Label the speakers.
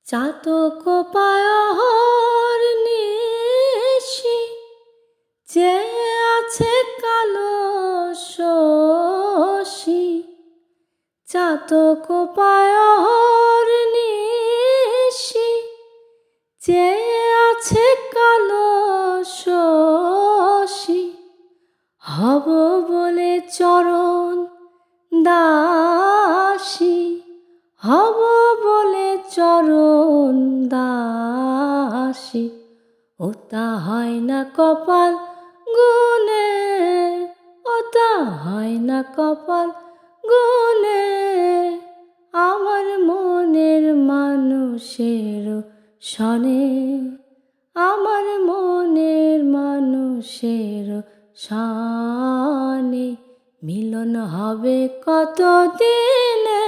Speaker 1: চাতক পায়র নিশি যে আছে কালো শশী, চাতক পায়র নিশি যে আছে কালো শশী, হব বলে চরণ দাসী, হব বলে চরণ দাসী। ওটা হয় না কপাল গুনে, ওটা হয় না কপাল গুনে, আমার মনের মানুষের সনে, আমার মনের মানুষের সনে। মিলন হবে কত দিনে,